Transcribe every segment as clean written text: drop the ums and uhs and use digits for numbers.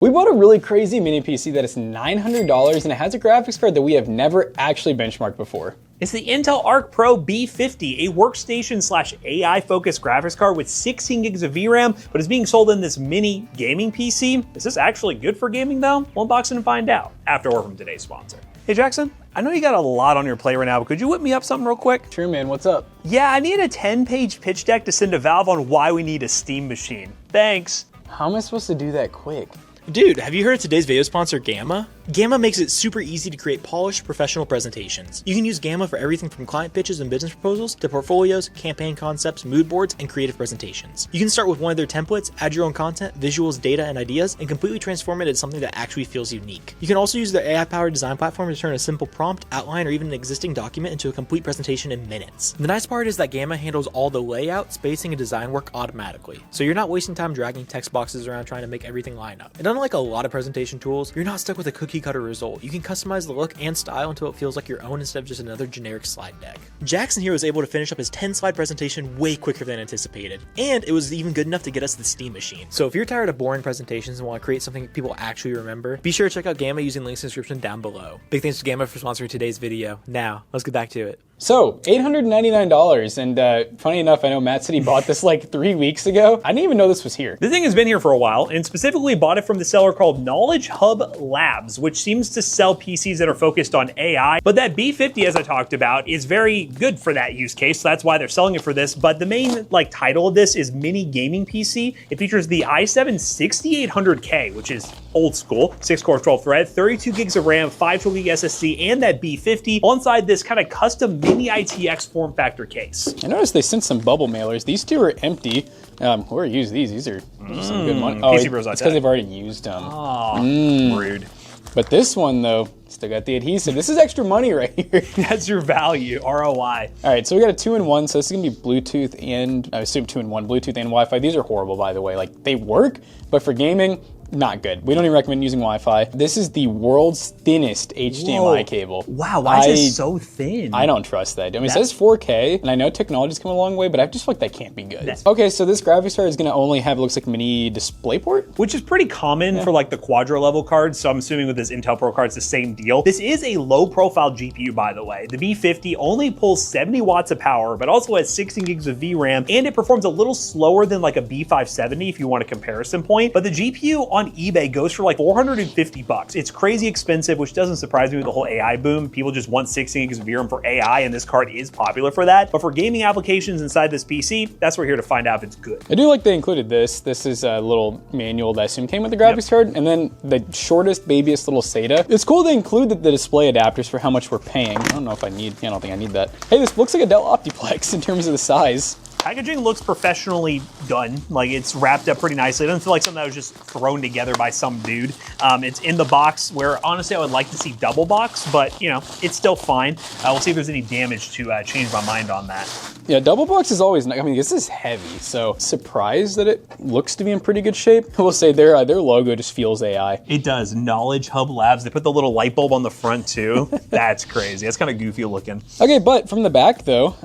We bought a really crazy mini PC that is $900 and it has a graphics card that we have never actually benchmarked before. It's the Intel Arc Pro B50, a workstation/AI focused graphics card with 16 gigs of VRAM, but is being sold in this mini gaming PC. Is this actually good for gaming though? We'll unbox it and find out after word from today's sponsor. Hey Jackson, I know you got a lot on your plate right now, but could you whip me up something real quick? Sure man, what's up? Yeah, I need a 10-page pitch deck to send to Valve on why we need a Steam machine. Thanks. How am I supposed to do that quick? Dude, have you heard of today's video sponsor, Gamma? Gamma makes it super easy to create polished, professional presentations. You can use Gamma for everything from client pitches and business proposals to portfolios, campaign concepts, mood boards, and creative presentations. You can start with one of their templates, add your own content, visuals, data, and ideas, and completely transform it into something that actually feels unique. You can also use their AI-powered design platform to turn a simple prompt, outline, or even an existing document into a complete presentation in minutes. The nice part is that Gamma handles all the layout, spacing, and design work automatically, so you're not wasting time dragging text boxes around trying to make everything line up. And unlike a lot of presentation tools, you're not stuck with a cookie cutter result. You can customize the look and style until it feels like your own instead of just another generic slide deck. Jackson here was able to finish up his 10-slide presentation way quicker than anticipated, and it was even good enough to get us the Steam machine. So if you're tired of boring presentations and want to create something people actually remember, be sure to check out Gamma using the links in the description down below. Big thanks to Gamma for sponsoring today's video. Now, let's get back to it. So, $899, and funny enough, I know Matt said he bought this like 3 weeks ago. I didn't even know this was here. The thing has been here for a while, and specifically bought it from the seller called Knowledge Hub Labs, which seems to sell PCs that are focused on AI. But that B50, as I talked about, is very good for that use case, so that's why they're selling it for this. But the main title of this is Mini Gaming PC. It features the i7-6800K, which is old school, 6 core, 12 thread, 32 gigs of RAM, 512 gig SSD, and that B50 alongside this kind of custom mini ITX form factor case. I noticed they sent some bubble mailers. These two are empty. Whoever used these are some good money. Oh, PC Bros it's because they've already used them. Oh, rude. But this one though, still got the adhesive. This is extra money right here. That's your value, ROI. All right, so we got a 2-in-1, so this is gonna be Bluetooth and, I assume 2-in-1, Bluetooth and Wi-Fi. These are horrible, by the way. Like, they work, but for gaming, not good. We don't even recommend using Wi-Fi. This is the world's thinnest HDMI cable. Wow, why is it so thin? I don't trust that. I mean, it says 4K, and I know technology's come a long way, but I just feel like that can't be good. Okay, so this graphics card is gonna only have, it looks like, mini DisplayPort? Which is pretty common for like the Quadro level cards, so I'm assuming with this Intel Pro card it's the same deal. This is a low profile GPU, by the way. The B50 only pulls 70 watts of power, but also has 16 gigs of VRAM, and it performs a little slower than like a B570 if you want a comparison point, but the GPU on eBay goes for like 450 bucks. It's crazy expensive, which doesn't surprise me with the whole AI boom. People just want 16 gigs of VRAM for AI, and this card is popular for that. But for gaming applications inside this PC, that's what we're here to find out if it's good. I do like they included this. This is a little manual that I assume came with the graphics card, and then the shortest, babiest little SATA. It's cool they include the display adapters for how much we're paying. I don't know if I don't think I need that. Hey, this looks like a Dell Optiplex in terms of the size. Packaging looks professionally done. Like, it's wrapped up pretty nicely. It doesn't feel like something that was just thrown together by some dude. It's in the box where honestly I would like to see double box, but you know, it's still fine. We'll see if there's any damage to change my mind on that. Yeah, double box is always nice. I mean, this is heavy, so surprised that it looks to be in pretty good shape. I will say their logo just feels AI. It does. Knowledge Hub Labs. They put the little light bulb on the front too. That's crazy. That's kind of goofy looking. Okay, but from the back though,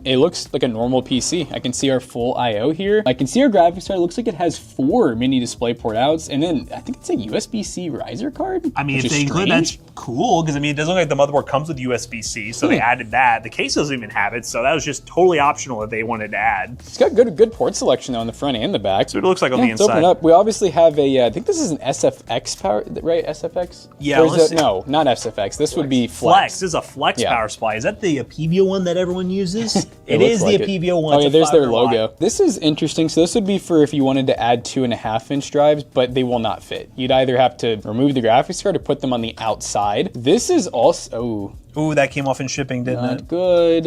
it looks like a normal PC. I can see our full I/O here. I can see our graphics card. It looks like it has 4 mini DisplayPort outs, and then I think it's a USB-C riser card. I mean, if they include that's cool, because I mean, it doesn't look like the motherboard comes with USB-C, so they added that. The case doesn't even have it, so that was just totally optional if they wanted to add. It's got good port selection though on the front and the back. So it looks like on the inside. Open it up. We obviously have a, I think this is an SFX power, right? SFX? Yeah. No, not SFX. This would be Flex. This is a Flex power supply. Is that the Apivio one that everyone uses? it is like the Apivio one. Oh yeah, there's their logo. This is interesting. So this would be for if you wanted to add 2.5-inch drives, but they will not fit. You'd either have to remove the graphics card or put them on the outside. This is also, ooh, that came off in shipping, didn't it? Not good.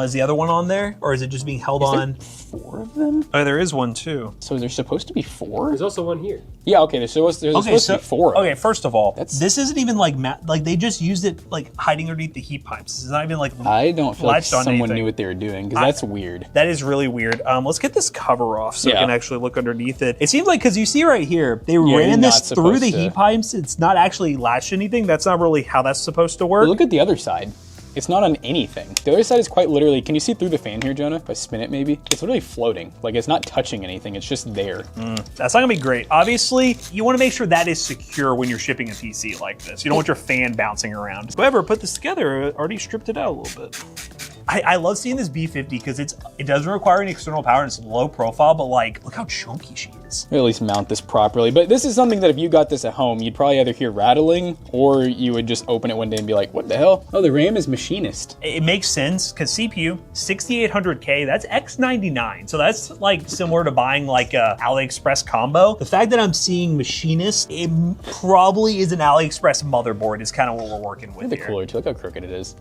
Is the other one on there? Or is it just being held on? 4 of them? Oh, there is one too. So there's supposed to be 4? There's also one here. Yeah, okay, there's supposed to be 4. Okay, first of all, this isn't even like they just used it like hiding underneath the heat pipes. It's not even like I don't feel like someone anything. knew what they were doing, because that's weird. That is really weird. Let's get this cover off so we can actually look underneath it. It seems like, because you see right here, they ran this through the heat pipes. It's not actually latched anything. That's not really how that's supposed to work. But look at the other side. It's not on anything. The other side is quite literally, can you see through the fan here, Jonah? If I spin it maybe? It's literally floating. Like it's not touching anything, it's just there. That's not gonna be great. Obviously, you wanna make sure that is secure when you're shipping a PC like this. You don't want your fan bouncing around. Whoever put this together already stripped it out a little bit. I love seeing this B50 because it doesn't require any external power and it's low profile, but like, look how chunky she is. Or at least mount this properly. But this is something that if you got this at home, you'd probably either hear rattling or you would just open it one day and be like, what the hell? Oh, the RAM is machinist. It makes sense because CPU, 6800K, that's X99. So that's like similar to buying like a AliExpress combo. The fact that I'm seeing machinist, it probably is an AliExpress motherboard is kind of what we're working with Look at the here. cooler too, look how crooked it is.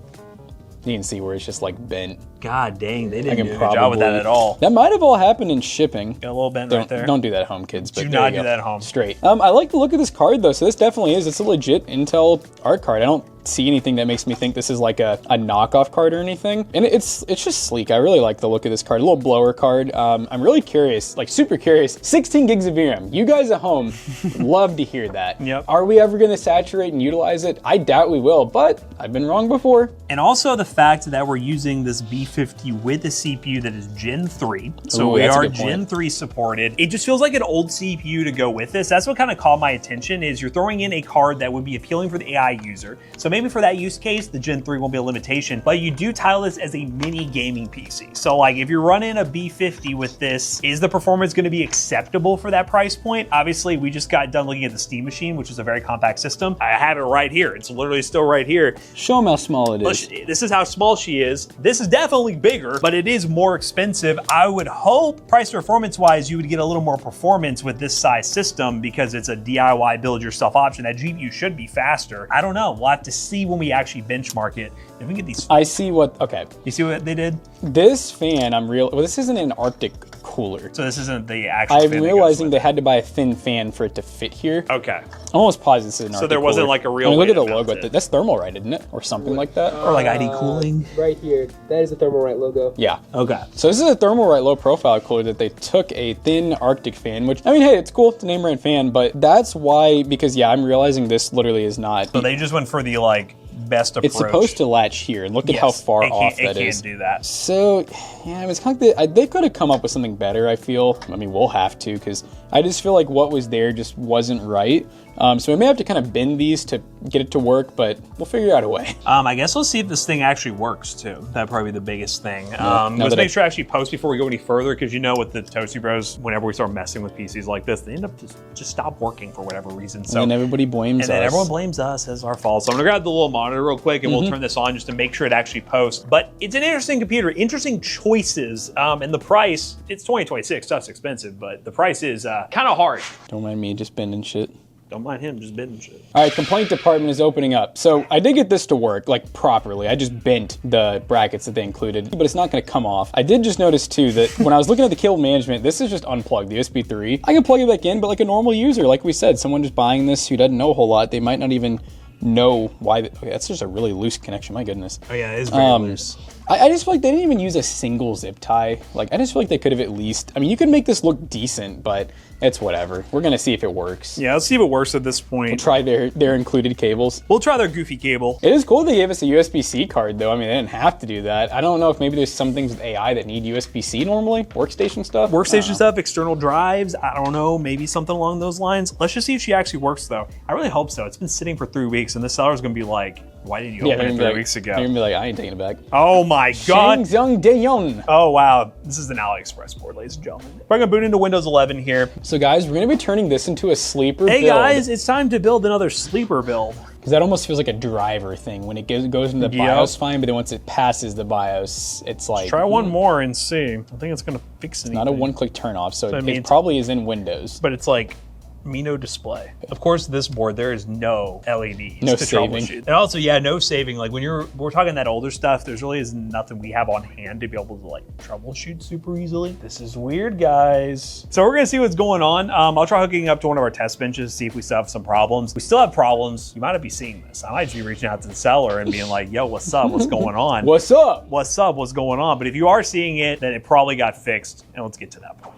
You can see where it's just like bent. God dang, they didn't do a good probably, job with that at all. That might have all happened in shipping. Got a little bent right there. Don't do that at home, kids. But Do there not you do go. that at home. Straight. I like the look of this card though. So this definitely is. It's a legit Intel art card. I don't see anything that makes me think this is like a knockoff card or anything. And it's just sleek. I really like the look of this card. A little blower card. I'm really curious, like super curious. 16 gigs of VRAM. You guys at home love to hear that. Yep. Are we ever going to saturate and utilize it? I doubt we will, but I've been wrong before. And also the fact that we're using this B50 with a CPU that is Gen 3. So Ooh, we that's a are good point. Gen 3 supported. It just feels like an old CPU to go with this. That's what kind of caught my attention is you're throwing in a card that would be appealing for the AI user. So maybe for that use case, the Gen 3 won't be a limitation, but you do title this as a mini gaming PC. So like if you're running a B50 with this, is the performance gonna be acceptable for that price point? Obviously, we just got done looking at the Steam Machine, which is a very compact system. I have it right here. It's literally still right here. Show them how small it is. This is how small she is. This is definitely bigger, but it is more expensive. I would hope price performance wise, you would get a little more performance with this size system because it's a DIY build yourself option. That GPU should be faster. I don't know. We'll have to see when we actually benchmark it. If we get these, I see what, okay. you see what they did? This fan, well, this isn't an Arctic cooler. So this isn't the actual I'm fan that goes realizing with they it. had to buy a thin fan for it to fit here. Okay. I'm almost positive this is an Arctic there wasn't cooler. like a real I mean, way look at to the mount logo. it. That's Thermalright, isn't it? Or something like that. Or like ID cooling. Right here. That is the Thermalright logo. Yeah. Okay. So this is a Thermalright low profile cooler that they took a thin Arctic fan, which, I mean, hey, it's cool. It's a name brand fan, but that's why, because yeah, I'm realizing this literally is not. So they just went for the like best approach. It's supposed to latch here, and look at how far off that is. It can't do that. So, yeah, it's kind of like they could have come up with something better, I feel. I mean, we'll have to, because I just feel like what was there just wasn't right. So we may have to kind of bend these to get it to work, but we'll figure out a way. I guess we'll see if this thing actually works too. That'd probably be the biggest thing. Let's make sure to actually post before we go any further, because you know with the Toasty Bros, whenever we start messing with PCs like this, they end up just stop working for whatever reason. So And then everybody blames us. And then everyone blames us as our fault. So I'm gonna grab the little monitor real quick and we'll turn this on just to make sure it actually posts. But it's an interesting computer, interesting choices, and the price, it's 2026, stuff's expensive, but the price is kind of hard. Don't mind me just bending shit. Don't mind him, just bending shit. All right, complaint department is opening up. So I did get this to work, like properly. I just bent the brackets that they included, but it's not gonna come off. I did just notice too that when I was looking at the cable management, this is just unplugged, the USB 3. I can plug it back in, but like a normal user, like we said, someone just buying this who doesn't know a whole lot, they might not even know why. Okay, that's just a really loose connection, my goodness. Oh yeah, it is very loose. I just feel like they didn't even use a single zip tie. Like, I just feel like they could have at least, I mean, you could make this look decent, but it's whatever. We're gonna see if it works. Yeah, let's see if it works at this point. Try their included cables. We'll try their goofy cable. It is cool they gave us a USB-C card though. I mean, they didn't have to do that. I don't know if maybe there's some things with AI that need USB-C normally, workstation stuff. Workstation stuff, external drives, I don't know, maybe something along those lines. Let's just see if she actually works though. I really hope so. It's been sitting for 3 weeks and the seller's gonna be like, why didn't you open it 3 weeks ago? They're gonna be like, I ain't taking it back. Oh my God. Shangzheng Dayon. Oh wow, this is an AliExpress board, ladies and gentlemen. We're gonna boot into Windows 11 here. So guys, we're gonna be turning this into a sleeper Hey build. guys, it's time to build another sleeper build. Because that almost feels like a driver thing. When it goes into the BIOS, fine, but then once it passes the BIOS, it's like... Try one more and see. I think it's gonna fix anything. Not a one-click turn off, so I mean, it probably is in Windows. But it's like, no display. Of course, this board, there is no LEDs No to saving. troubleshoot. And also, yeah, no saving. Like when we're talking that older stuff, there's really is nothing we have on hand to be able to like troubleshoot super easily. This is weird, guys. So we're gonna see what's going on. I'll try hooking up to one of our test benches, see if we still have some problems. We still have problems. You might not be seeing this. I might just be reaching out to the seller and being like, yo, what's up? What's going on? What's up? What's up? What's going on? But if you are seeing it, then it probably got fixed. And let's get to that point.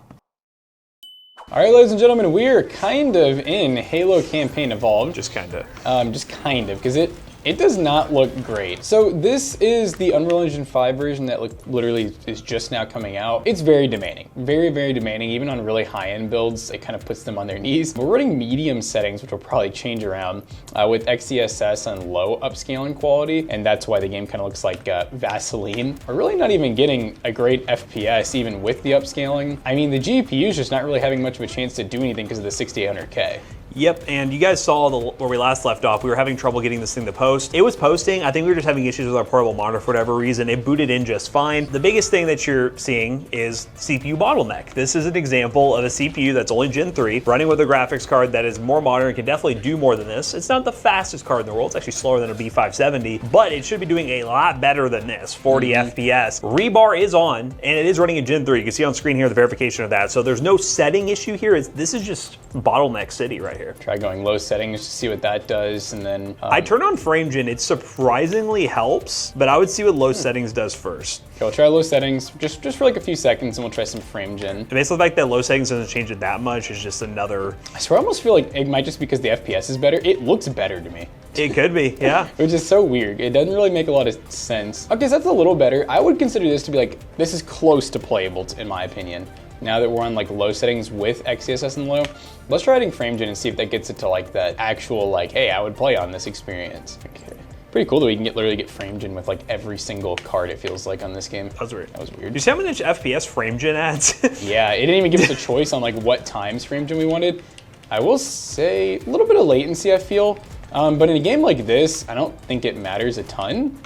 All right, ladies and gentlemen, we are kind of in Halo Campaign Evolved. Just kind of. Just kind of, because it It does not look great. So this is the Unreal Engine 5 version that literally is just now coming out. It's very demanding, very, very demanding. Even on really high-end builds, it kind of puts them on their knees. We're running medium settings, which will probably change around with XeSS on low upscaling quality, and that's why the game kind of looks like Vaseline. We're really not even getting a great FPS even with the upscaling. I mean, the GPU is just not really having much of a chance to do anything because of the 6800K. Yep, and you guys saw where we last left off. We were having trouble getting this thing to post. It was posting. I think we were just having issues with our portable monitor for whatever reason. It booted in just fine. The biggest thing that you're seeing is CPU bottleneck. This is an example of a CPU that's only Gen 3, running with a graphics card that is more modern and can definitely do more than this. It's not the fastest card in the world. It's actually slower than a B570, but it should be doing a lot better than this, 40 FPS. Rebar is on, and it is running in Gen 3. You can see on screen here the verification of that. So there's no setting issue here. This is just bottleneck city right here. Try going low settings to see what that does, and then I turn on FrameGen. It surprisingly helps, but I would see what low settings does first. Okay, we'll try low settings just for like a few seconds, and we'll try some FrameGen. And basically, the fact that low settings doesn't change it that much is just another. I swear, I almost feel like it might just because the FPS is better. It looks better to me. It could be, yeah. Which is so weird. It doesn't really make a lot of sense. Okay, so that's a little better. I would consider this to be like, this is close to playable in my opinion. Now that we're on like low settings with XeSS and low, let's try adding FrameGen and see if that gets it to like that actual like, hey, I would play on this experience. Okay. Pretty cool that we can literally get FrameGen with like every single card, it feels like, on this game. That was weird. That was weird. Do you see how much FPS FrameGen adds? Yeah, it didn't even give us a choice on like what times FrameGen we wanted. I will say a little bit of latency, I feel. But in a game like this, I don't think it matters a ton.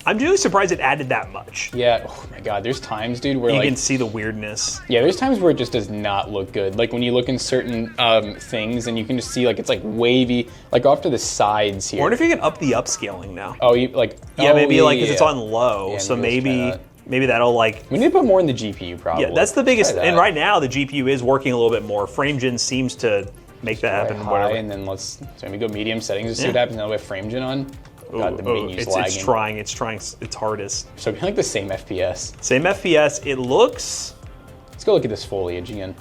I'm really surprised it added that much. Yeah, oh my God, there's times, dude, where you like, can see the weirdness. Yeah, there's times where it just does not look good. Like when you look in certain things and you can just see like it's like wavy, like off to the sides here. I wonder if you can up the upscaling now. Oh, you like? Yeah, oh, maybe like because yeah. it's on low, Yeah, so maybe maybe that'll like. We need to put more in the GPU probably. Yeah, that's the biggest. And right now the GPU is working a little bit more. FrameGen seems to make that happen. High, Whatever. and then let's maybe go medium settings to see what happens now with FrameGen on. God, the menu's lagging. It's trying its hardest. So it'd be like the same FPS. Same FPS. It looks. Let's go look at this foliage again.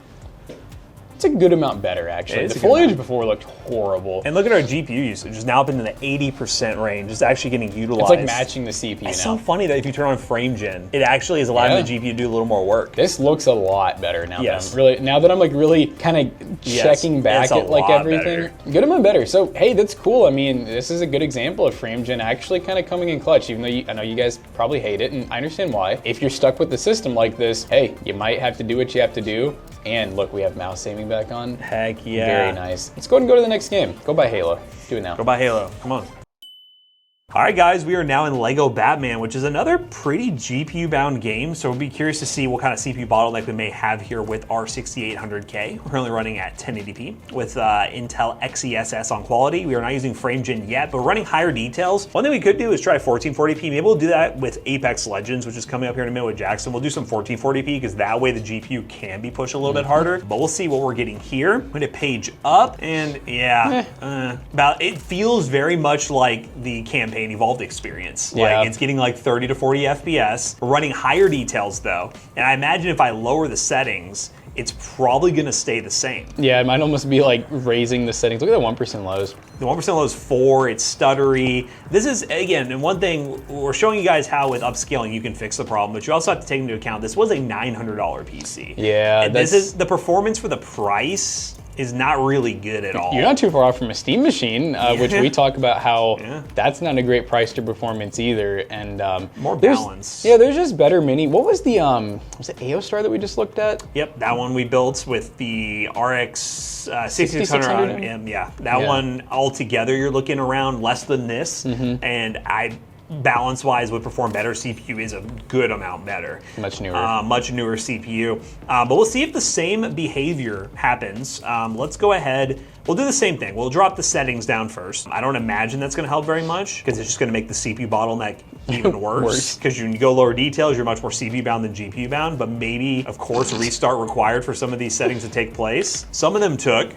It's a good amount better, actually. The good foliage amount. before looked horrible. And look at our GPU usage. It's now up into the 80% range. It's actually getting utilized. It's like matching the CPU now. It's so funny that if you turn on FrameGen, it actually is allowing the GPU to do a little more work. This looks a lot better now. Yes. That I'm like really kind of checking back at like everything. Better. Good amount better. So hey, that's cool. I mean, this is a good example of FrameGen actually kind of coming in clutch. Even though I know you guys probably hate it, and I understand why. If you're stuck with the system like this, hey, you might have to do what you have to do. And look, we have mouse aiming back on. Heck yeah. Very nice. Let's go ahead and go to the next game. Go buy Halo. Do it now. Go buy Halo. Come on. All right, guys, we are now in Lego Batman, which is another pretty GPU-bound game, so we'll be curious to see what kind of CPU bottleneck we may have here with our 6800K. We're currently running at 1080p with Intel XeSS on quality. We are not using FrameGen yet, but we're running higher details. One thing we could do is try 1440p. Maybe we'll do that with Apex Legends, which is coming up here in a minute with Jackson. We'll do some 1440p because that way the GPU can be pushed a little bit harder, but we'll see what we're getting here. I'm gonna page up, and yeah, it feels very much like the campaign Evolved experience. Like it's getting like 30 to 40 FPS. We're running higher details though, and I imagine if I lower the settings, it's probably gonna stay the same. Yeah, it might almost be like raising the settings. Look at the 1% lows. The 1% low is 4, it's stuttery. This is, again, and one thing, we're showing you guys how with upscaling you can fix the problem, but you also have to take into account this was a $900 PC. Yeah, and this is the performance for the price is not really good at all. You're not too far off from a Steam machine, which we talk about how that's not a great price to performance either, and more balance. Yeah, there's just better mini. What was the was it AOStar that we just looked at? Yep, that one we built with the RX 6600 on M. Yeah, that one altogether you're looking around less than this, and balance-wise would perform better. CPU is a good amount better. Much newer. Much newer CPU. But we'll see if the same behavior happens. Let's go ahead. We'll do the same thing. We'll drop the settings down first. I don't imagine that's going to help very much because it's just going to make the CPU bottleneck even worse. Because when you go lower details, you're much more CPU bound than GPU bound. But maybe, of course, a restart required for some of these settings to take place. Some of them took.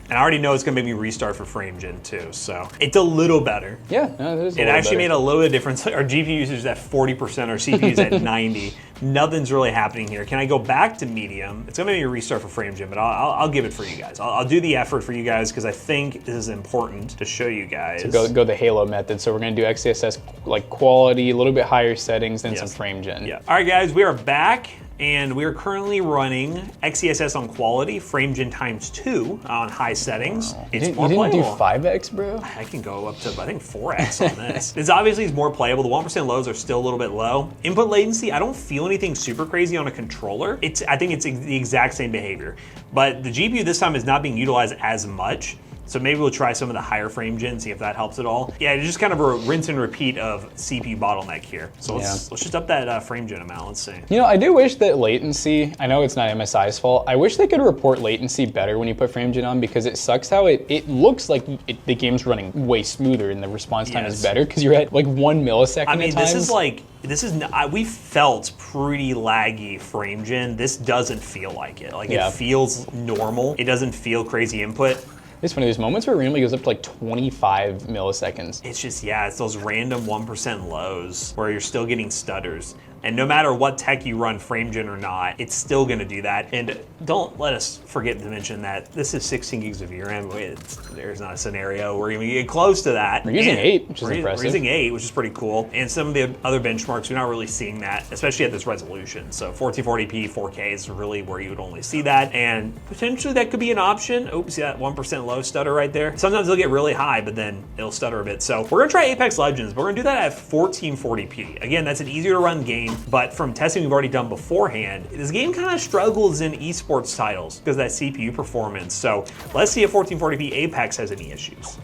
And I already know it's gonna make me restart for FrameGen too, so it's a little better. Yeah, no, it is. It actually made a little bit of difference. Our GPU usage is at 40%, our CPU is at 90. nothing's really happening here. Can I go back to medium? It's gonna make me restart for FrameGen, but I'll give it for you guys. I'll do the effort for you guys because I think this is important to show you guys. So go the Halo method. So we're gonna do XeSS like quality, a little bit higher settings than some FrameGen. Yeah. All right, guys, we are back. And we are currently running XeSS on quality, FrameGen ×2 on high settings. Wow. It's you more didn't playable. do 5x, bro? I can go up to, I think, 4x on this. This obviously is more playable. The 1% lows are still a little bit low. Input latency, I don't feel anything super crazy on a controller. I think it's the exact same behavior. But the GPU this time is not being utilized as much. So maybe we'll try some of the higher FrameGen, see if that helps at all. Yeah, it's just kind of a rinse and repeat of CPU bottleneck here. So let's just up that FrameGen amount, let's see. You know, I do wish that latency, I know it's not MSI's fault, I wish they could report latency better when you put FrameGen on because it sucks how it looks like the game's running way smoother and the response time is better because you're at like 1 millisecond I mean, at times. We felt pretty laggy FrameGen. This doesn't feel like it. Like it feels normal. It doesn't feel crazy input. It's one of those moments where it randomly goes up to like 25 milliseconds. It's just, it's those random 1% lows where you're still getting stutters. And no matter what tech you run, FrameGen or not, it's still gonna do that. And don't let us forget to mention that this is 16 gigs of VRAM. There's not a scenario where you're gonna get close to that. We're using 8, which is impressive. We're using 8, which is pretty cool. And some of the other benchmarks, we're not really seeing that, especially at this resolution. So 1440p, 4K is really where you would only see that. And potentially that could be an option. Oops, see that 1% low stutter right there. Sometimes it'll get really high, but then it'll stutter a bit. So we're gonna try Apex Legends, but we're gonna do that at 1440p. Again, that's an easier to run game. But from testing we've already done beforehand, this game kind of struggles in esports titles because of that CPU performance. So let's see if 1440p Apex has any issues.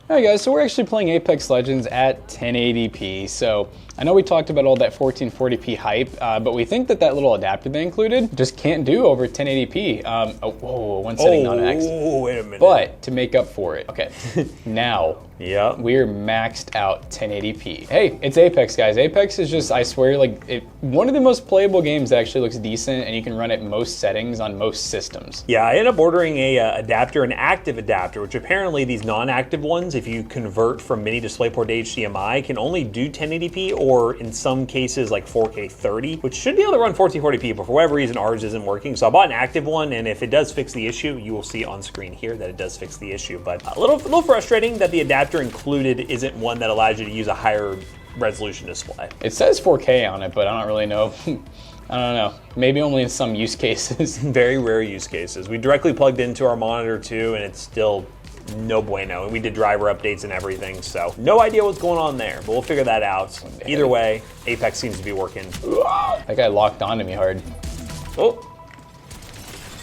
Alright guys, so we're actually playing Apex Legends at 1080p. So I know we talked about all that 1440p hype, but we think that little adapter they included just can't do over 1080p. One setting not X. Oh, wait a minute. But to make up for it, okay, now we're maxed out 1080p. Hey, it's Apex, guys. Apex is just, I swear, like one of the most playable games that actually looks decent and you can run at most settings on most systems. Yeah, I ended up ordering a adapter, an active adapter, which apparently these non-active ones, if you convert from mini DisplayPort to HDMI, can only do 1080p or in some cases like 4K 30, which should be able to run 1440p, but for whatever reason ours isn't working. So I bought an active one, and if it does fix the issue, you will see on screen here that it does fix the issue. But a little frustrating that the adapter included isn't one that allows you to use a higher resolution display. It says 4K on it, but I don't really know. I don't know. Maybe only in some use cases. Very rare use cases. We directly plugged into our monitor too, and it's still no bueno. And we did driver updates and everything, so no idea what's going on there, but we'll figure that out. Either way, Apex seems to be working. That guy locked onto me hard. Oh.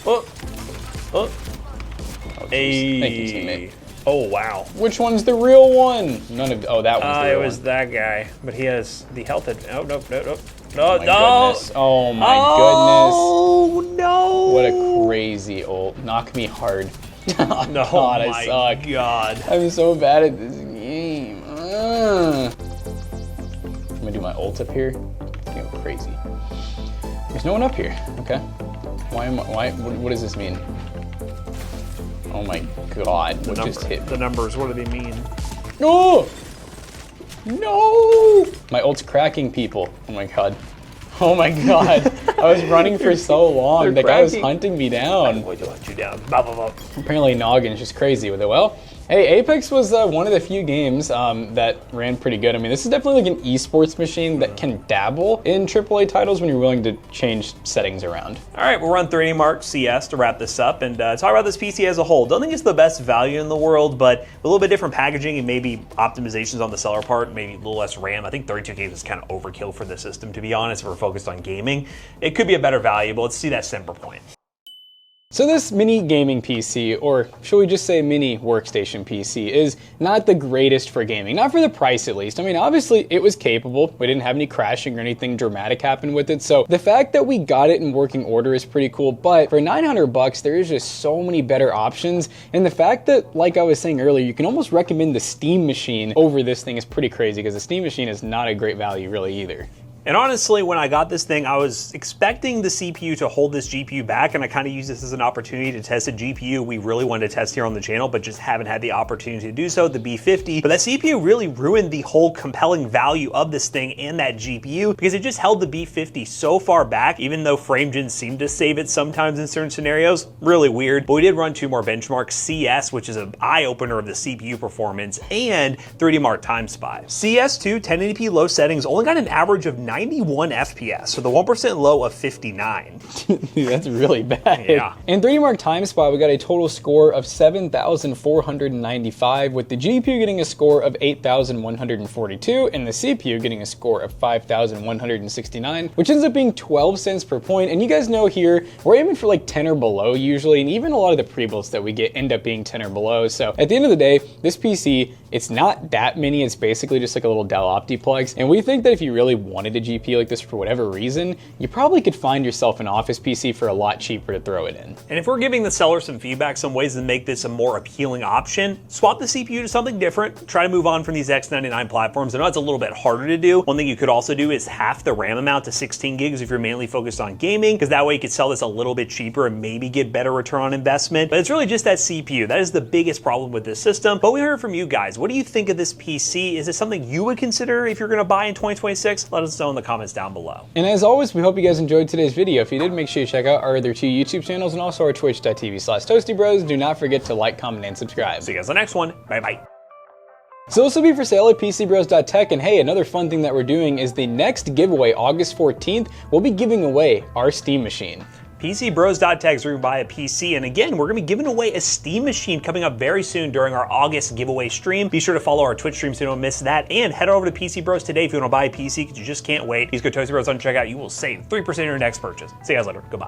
Oh. Oh. Hey. Thank you, teammate. Oh, wow. Which one's the real one? None of, oh, that one's the real it was one. that guy, but he has the health, oh, nope. Oh my goodness. Oh my goodness. Oh, no. What a crazy ult. Knock me hard. Oh, no, God, I suck. God. I'm so bad at this game. I'm gonna do my ult up here. Go crazy. There's no one up here. Okay. What does this mean? Oh my God. What just hit? The numbers, what do they mean? No! No! My ult's cracking people. Oh my God. Oh my God. I was running for so long. The guy was hunting me down. I'm going to hunt you down. Blah, blah, blah. Apparently Noggin's just crazy with it. Well, hey, Apex was one of the few games that ran pretty good. I mean, this is definitely like an esports machine that can dabble in AAA titles when you're willing to change settings around. All right, we're on 30 mark CS to wrap this up and talk about this PC as a whole. Don't think it's the best value in the world, but a little bit different packaging and maybe optimizations on the seller part, maybe a little less RAM. I think 32 gigs is kind of overkill for the system, to be honest, if we're focused on gaming. It could be a better value, but let's see that Semper point. So this mini gaming PC, or should we just say mini workstation PC, is not the greatest for gaming. Not for the price, at least. I mean, obviously, it was capable. We didn't have any crashing or anything dramatic happen with it. So the fact that we got it in working order is pretty cool. But for 900 bucks, there is just so many better options. And the fact that, like I was saying earlier, you can almost recommend the Steam machine over this thing is pretty crazy, because the Steam machine is not a great value really either. And honestly, when I got this thing, I was expecting the CPU to hold this GPU back, and I kind of used this as an opportunity to test a GPU we really wanted to test here on the channel, but just haven't had the opportunity to do so, the B50. But that CPU really ruined the whole compelling value of this thing and that GPU, because it just held the B50 so far back, even though FrameGen seemed to save it sometimes in certain scenarios. Really weird. But we did run 2 more benchmarks, CS, which is an eye-opener of the CPU performance, and 3D Mark Time Spy. CS2 1080p low settings only got an average of 91 FPS, so the 1% low of 59. Dude, that's really bad. Yeah. In 3D Mark Time Spy, we got a total score of 7,495, with the GPU getting a score of 8,142 and the CPU getting a score of 5,169, which ends up being 12 cents per point. And you guys know here, we're aiming for like 10 or below usually, and even a lot of the pre-builds that we get end up being 10 or below. So at the end of the day, this PC, it's not that many, it's basically just like a little Dell Optiplex. And we think that if you really wanted a GPU like this for whatever reason, you probably could find yourself an office PC for a lot cheaper to throw it in. And if we're giving the seller some feedback, some ways to make this a more appealing option, swap the CPU to something different, try to move on from these X99 platforms. I know it's a little bit harder to do. One thing you could also do is half the RAM amount to 16 gigs if you're mainly focused on gaming, because that way you could sell this a little bit cheaper and maybe get better return on investment. But it's really just that CPU. That is the biggest problem with this system. But we heard from you guys. What do you think of this PC? Is it something you would consider if you're gonna buy in 2026? Let us know in the comments down below. And as always, we hope you guys enjoyed today's video. If you did, make sure you check out our other 2 YouTube channels and also our twitch.tv/toastybros. Do not forget to like, comment, and subscribe. See you guys on the next one. Bye-bye. So this will be for sale at PCBros.tech, and hey, another fun thing that we're doing is the next giveaway, August 14th, we'll be giving away our Steam machine. PCBros.tech is where you can buy a PC, and again, we're gonna be giving away a Steam machine coming up very soon during our August giveaway stream. Be sure to follow our Twitch stream so you don't miss that, and head over to PC Bros today if you wanna buy a PC, because you just can't wait. Use code Toasty Bros on checkout. You will save 3% on your next purchase. See you guys later. Goodbye.